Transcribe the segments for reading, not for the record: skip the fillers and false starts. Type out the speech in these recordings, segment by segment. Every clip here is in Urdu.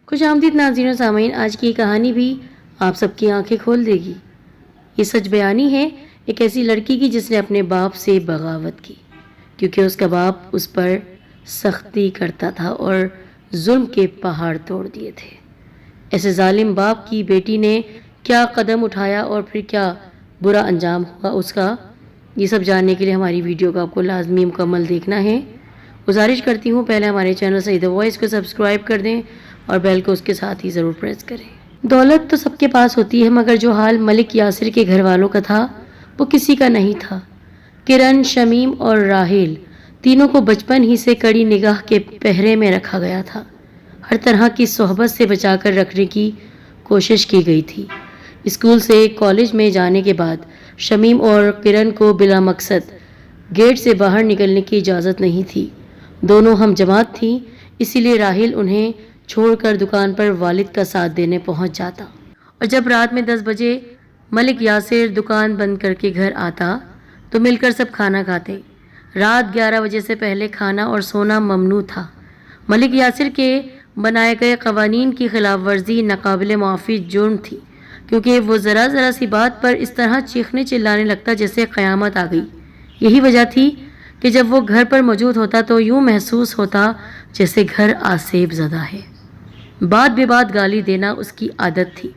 خوش آمدید ناظرین و سامعین، آج کی کہانی بھی آپ سب کی آنکھیں کھول دے گی۔ یہ سچ بیانی ہے ایک ایسی لڑکی کی جس نے اپنے باپ سے بغاوت کی کیونکہ اس کا باپ اس پر سختی کرتا تھا اور ظلم کے پہاڑ توڑ دیے تھے۔ ایسے ظالم باپ کی بیٹی نے کیا قدم اٹھایا اور پھر کیا برا انجام ہوا اس کا، یہ سب جاننے کے لیے ہماری ویڈیو کو آپ کو لازمی مکمل دیکھنا ہے۔ گزارش کرتی ہوں پہلے ہمارے چینل سعید وائس کو سبسکرائب کر دیں اور بیل کو اس کے ساتھ ہی ضرور پریس کریں۔ دولت تو سب کے پاس ہوتی ہے، مگر جو حال ملک یاسر کے گھر والوں کا تھا وہ کسی کا نہیں تھا۔ کرن، شمیم اور راحیل تینوں کو بچپن ہی سے کڑی نگاہ کے پہرے میں رکھا گیا تھا۔ ہر طرح کی صحبت سے بچا کر رکھنے کی کوشش کی گئی تھی۔ اسکول سے کالج میں جانے کے بعد شمیم اور کرن کو بلا مقصد گیٹ سے باہر نکلنے کی اجازت نہیں تھی۔ دونوں ہم جماعت تھیں، اسی لیے راحیل انہیں چھوڑ کر دکان پر والد کا ساتھ دینے پہنچ جاتا، اور جب رات میں 10 بجے ملک یاسر دکان بند کر کے گھر آتا تو مل کر سب کھانا کھاتے۔ رات 11 بجے سے پہلے کھانا اور سونا ممنوع تھا۔ ملک یاسر کے بنائے گئے قوانین کی خلاف ورزی ناقابل معافی جرم تھی، کیونکہ وہ ذرا سی بات پر اس طرح چیخنے چلانے لگتا جیسے قیامت آ گئی۔ یہی وجہ تھی کہ جب وہ گھر پر موجود ہوتا تو یوں محسوس ہوتا جیسے گھر آسیب زدہ ہے۔ بات بے بات گالی دینا اس کی عادت تھی۔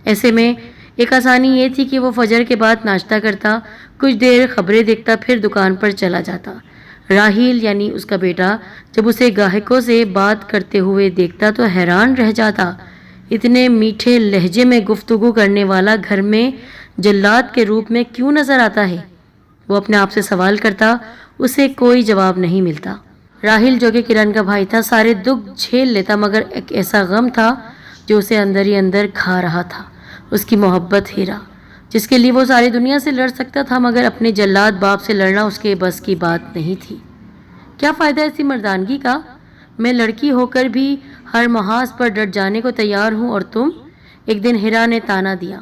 ایسے میں ایک آسانی یہ تھی کہ وہ فجر کے بعد ناشتہ کرتا، کچھ دیر خبریں دیکھتا، پھر دکان پر چلا جاتا۔ راحیل یعنی اس کا بیٹا جب اسے گاہکوں سے بات کرتے ہوئے دیکھتا تو حیران رہ جاتا، اتنے میٹھے لہجے میں گفتگو کرنے والا گھر میں جلاد کے روپ میں کیوں نظر آتا ہے؟ وہ اپنے آپ سے سوال کرتا، اسے کوئی جواب نہیں ملتا۔ راحیل جو کہ کرن کا بھائی تھا سارے دکھ جھیل لیتا، مگر ایک ایسا غم تھا جو اسے اندر ہی اندر کھا رہا تھا، اس کی محبت ہیرا، جس کے لیے وہ ساری دنیا سے لڑ سکتا تھا، مگر اپنے جلاد باپ سے لڑنا اس کے بس کی بات نہیں تھی۔ کیا فائدہ ایسی مردانگی کا؟ میں لڑکی ہو کر بھی ہر محاذ پر ڈٹ جانے کو تیار ہوں، اور تم؟ ایک دن ہیرا نے تانا دیا،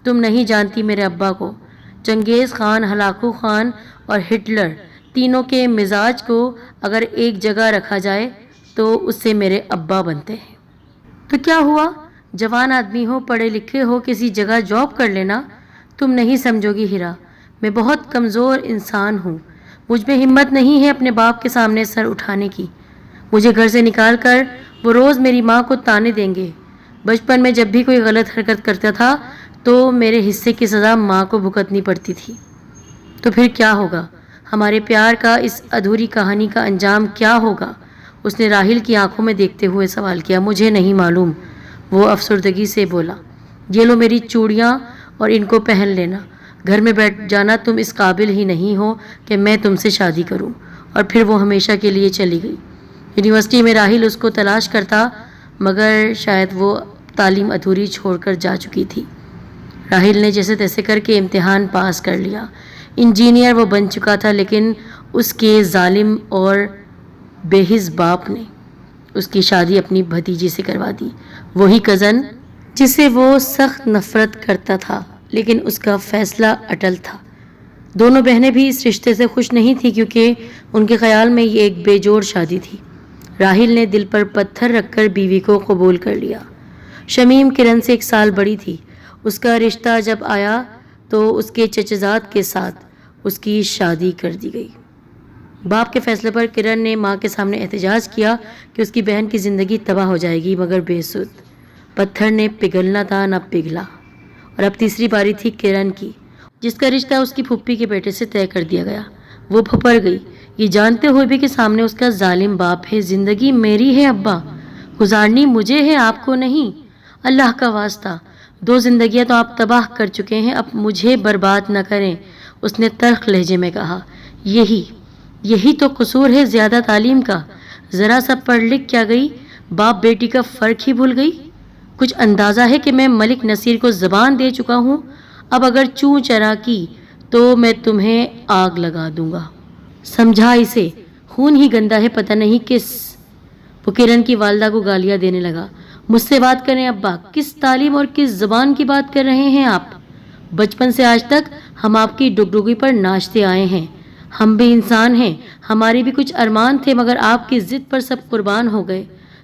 تم نہیں جانتی میرے ابا کو۔ چنگیز خان، ہلاکو خان اور ہٹلر تینوں کے مزاج کو اگر ایک جگہ رکھا جائے تو اس سے میرے ابا بنتے ہیں۔ تو کیا ہوا؟ جوان آدمی ہو، پڑھے لکھے ہو، کسی جگہ جاب کر لینا۔ تم نہیں سمجھو گی ہیرا، میں بہت کمزور انسان ہوں، مجھ میں ہمت نہیں ہے اپنے باپ کے سامنے سر اٹھانے کی۔ مجھے گھر سے نکال کر وہ روز میری ماں کو تانے دیں گے۔ بچپن میں جب بھی کوئی غلط حرکت کرتا تھا تو میرے حصے کی سزا ماں کو بھگتنی پڑتی تھی۔ تو پھر کیا ہوگا؟ ہمارے پیار کا اس ادھوری کہانی کا انجام کیا ہوگا؟ اس نے راحیل کی آنکھوں میں دیکھتے ہوئے سوال کیا۔ مجھے نہیں معلوم، وہ افسردگی سے بولا۔ یہ لو میری چوڑیاں اور ان کو پہن لینا، گھر میں بیٹھ جانا، تم اس قابل ہی نہیں ہو کہ میں تم سے شادی کروں۔ اور پھر وہ ہمیشہ کے لیے چلی گئی۔ یونیورسٹی میں راحیل اس کو تلاش کرتا، مگر شاید وہ تعلیم ادھوری چھوڑ کر جا چکی تھی۔ راحیل نے جیسے تیسے کر کے امتحان پاس کر لیا، انجینئر وہ بن چکا تھا، لیکن اس کے ظالم اور بے حس باپ نے اس کی شادی اپنی بھتیجی سے کروا دی، وہی کزن جسے وہ سخت نفرت کرتا تھا، لیکن اس کا فیصلہ اٹل تھا۔ دونوں بہنیں بھی اس رشتے سے خوش نہیں تھیں کیونکہ ان کے خیال میں یہ ایک بے جوڑ شادی تھی۔ راحیل نے دل پر پتھر رکھ کر بیوی کو قبول کر لیا۔ شمیم کرن سے 1 سال بڑی تھی۔ اس کا رشتہ جب آیا تو اس کے چچزاد کے ساتھ اس کی شادی کر دی گئی۔ باپ کے فیصلے پر کرن نے ماں کے سامنے احتجاج کیا کہ اس کی بہن کی زندگی تباہ ہو جائے گی، مگر بے سود۔ پتھر نے پگھلنا تھا، نہ پگھلا، اور اب تیسری باری تھی کرن کی، جس کا رشتہ اس کی پھوپھی کے بیٹے سے طے کر دیا گیا۔ وہ پھپڑ گئی، یہ جانتے ہوئے بھی کہ سامنے اس کا ظالم باپ ہے۔ زندگی میری ہے ابا، گزارنی مجھے ہے، آپ کو نہیں۔ اللہ کا واسطہ، 2 زندگیاں تو آپ تباہ کر چکے ہیں، اب مجھے برباد نہ کریں، اس نے تلخ لہجے میں کہا۔ یہی تو قصور ہے زیادہ تعلیم کا، ذرا سا پڑھ لکھ کیا گئی، باپ بیٹی کا فرق ہی بھول گئی۔ کچھ اندازہ ہے کہ میں ملک نصیر کو زبان دے چکا ہوں، اب اگر چوں چرا کی تو میں تمہیں آگ لگا دوں گا، سمجھا اسے، خون ہی گندا ہے، پتہ نہیں کس۔ وہ کرن کی والدہ کو گالیاں دینے لگا۔ مجھ سے بات کریں ابا، کس تعلیم اور کس زبان کی بات کر رہے ہیں آپ؟ بچپن سے آج تک ہم آپ کی ڈگڈگی پر ناچتے آئے ہیں، ہم بھی انسان ہیں، ہمارے بھی کچھ ارمان تھے، مگر آپ کی ضد پر سب قربان ہو گئے۔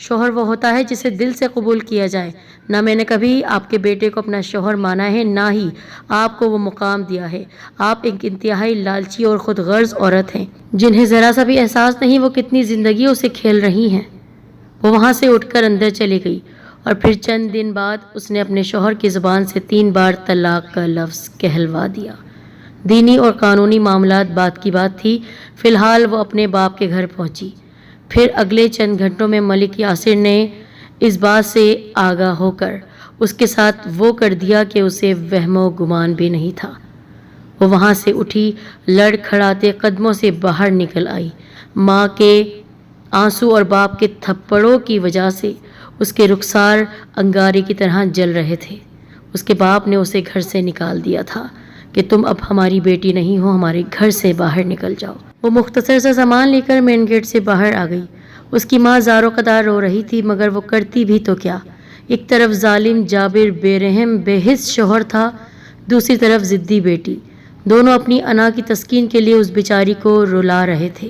شوہر وہ ہوتا ہے جسے دل سے قبول کیا جائے. نہ میں نے کبھی آپ کے بیٹے کو اپنا شوہر مانا ہے، نہ ہی آپ کو وہ مقام دیا ہے. آپ ایک انتہائی لالچی اور خود غرض عورت ہیں جنہیں ذرا سا بھی احساس نہیں وہ کتنی زندگیوں سے کھیل رہی ہیں. وہ وہاں سے اٹھ کر اندر چلی گئی اور پھر چند دن بعد اس نے اپنے شوہر کی زبان سے 3 بار طلاق کا لفظ کہلوا دیا. دینی اور قانونی معاملات بات کی بات تھی. فی الحال وہ اپنے باپ کے گھر پہنچی. پھر اگلے چند گھنٹوں میں ملک یاسر نے اس بات سے آگاہ ہو کر اس کے ساتھ وہ کر دیا کہ اسے وہم و گمان بھی نہیں تھا. وہ وہاں سے اٹھی، لڑکھڑاتے قدموں سے باہر نکل آئی. ماں کے آنسو اور باپ کے تھپڑوں کی وجہ سے اس کے رخسار انگارے کی طرح جل رہے تھے. اس کے باپ نے اسے گھر سے نکال دیا تھا کہ تم اب ہماری بیٹی نہیں ہو، ہمارے گھر سے باہر نکل جاؤ. وہ مختصر سا سامان لے کر مین گیٹ سے باہر آ گئی. اس کی ماں زاروں قدار رو رہی تھی، مگر وہ کرتی بھی تو کیا. ایک طرف ظالم جابر بے رحم بے حس شوہر تھا، دوسری طرف ضدی بیٹی. دونوں اپنی انا کی تسکین کے لیے اس بیچاری کو رلا رہے تھے.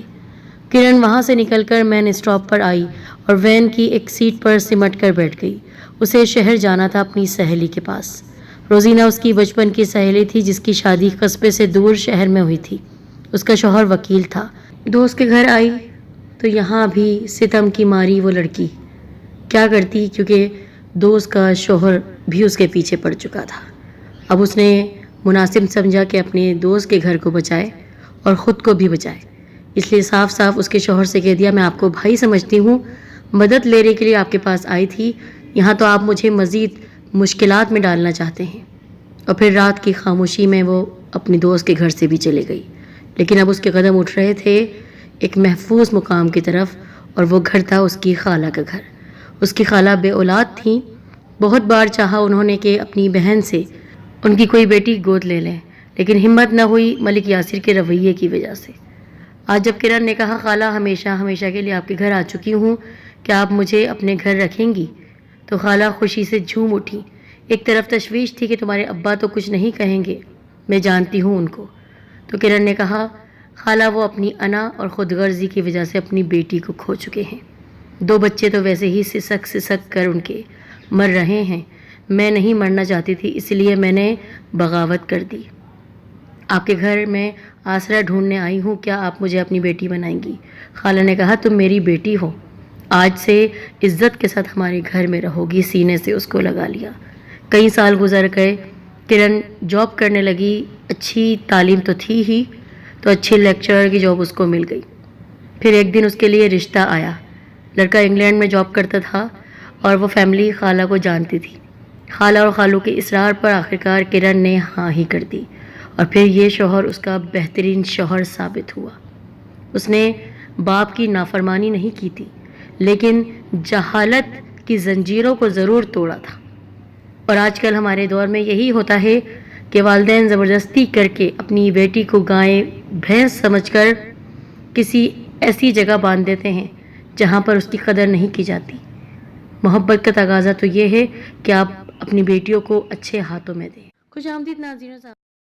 کرن وہاں سے نکل کر مین اسٹاپ پر آئی اور وین کی ایک سیٹ پر سمٹ کر بیٹھ گئی. اسے شہر جانا تھا اپنی سہیلی کے پاس. روزینہ اس کی بچپن کی سہیلی تھی جس کی شادی قصبے سے دور شہر میں ہوئی تھی. اس کا شوہر وکیل تھا. دوست کے گھر آئی تو یہاں بھی ستم کی ماری وہ لڑکی کیا کرتی، کیونکہ دوست کا شوہر بھی اس کے پیچھے پڑ چکا تھا. اب اس نے مناسب سمجھا کہ اپنے دوست کے گھر کو بچائے اور خود کو بھی بچائے. اس لیے صاف صاف اس کے شوہر سے کہہ دیا، میں آپ کو بھائی سمجھتی ہوں، مدد لینے کے لیے آپ کے پاس آئی تھی، یہاں تو آپ مجھے مزید مشکلات میں ڈالنا چاہتے ہیں. اور پھر رات کی خاموشی میں وہ اپنے دوست کے گھر سے بھی چلے گئی. لیکن اب اس کے قدم اٹھ رہے تھے ایک محفوظ مقام کی طرف، اور وہ گھر تھا اس کی خالہ کا گھر. اس کی خالہ بے اولاد تھیں. بہت بار چاہا انہوں نے کہ اپنی بہن سے ان کی کوئی بیٹی گود لے لیں، لیکن ہمت نہ ہوئی ملک یاسر کے رویے کی وجہ سے. آج جب کرن نے کہا، خالہ ہمیشہ ہمیشہ کے لیے آپ کے گھر آ چکی ہوں، کیا آپ مجھے اپنے گھر رکھیں گی؟ تو خالہ خوشی سے جھوم اٹھی. ایک طرف تشویش تھی کہ تمہارے ابا تو کچھ نہیں کہیں گے، میں جانتی ہوں ان کو. تو کرن نے کہا، خالہ وہ اپنی انا اور خود غرضی کی وجہ سے اپنی بیٹی کو کھو چکے ہیں. 2 بچے تو ویسے ہی سسک سسک کر ان کے مر رہے ہیں. میں نہیں مرنا چاہتی تھی، اس لیے میں نے بغاوت کر دی. آپ کے گھر میں آسرا ڈھونڈنے آئی ہوں، کیا آپ مجھے اپنی بیٹی بنائیں گی؟ خالہ نے کہا، تم میری بیٹی ہو، آج سے عزت کے ساتھ ہمارے گھر میں رہو گی. سینے سے اس کو لگا لیا. کئی سال گزر گئے. کرن جاب کرنے لگی. اچھی تعلیم تو تھی ہی، تو اچھے لیکچرر کی جاب اس کو مل گئی. پھر ایک دن اس کے لیے رشتہ آیا. لڑکا انگلینڈ میں جاب کرتا تھا اور وہ فیملی خالہ کو جانتی تھی. خالہ اور خالو کے اصرار پر آخرکار کرن نے ہاں ہی کر دی، اور پھر یہ شوہر اس کا بہترین شوہر ثابت ہوا. اس نے باپ کی نافرمانی نہیں کی تھی، لیکن جہالت کی زنجیروں کو ضرور توڑا تھا. اور آج کل ہمارے دور میں یہی ہوتا ہے کہ والدین زبردستی کر کے اپنی بیٹی کو گائے بھینس سمجھ کر کسی ایسی جگہ باندھ دیتے ہیں جہاں پر اس کی قدر نہیں کی جاتی. محبت کا تقاضا تو یہ ہے کہ آپ اپنی بیٹیوں کو اچھے ہاتھوں میں دیں. خوش آمدید ناظرین.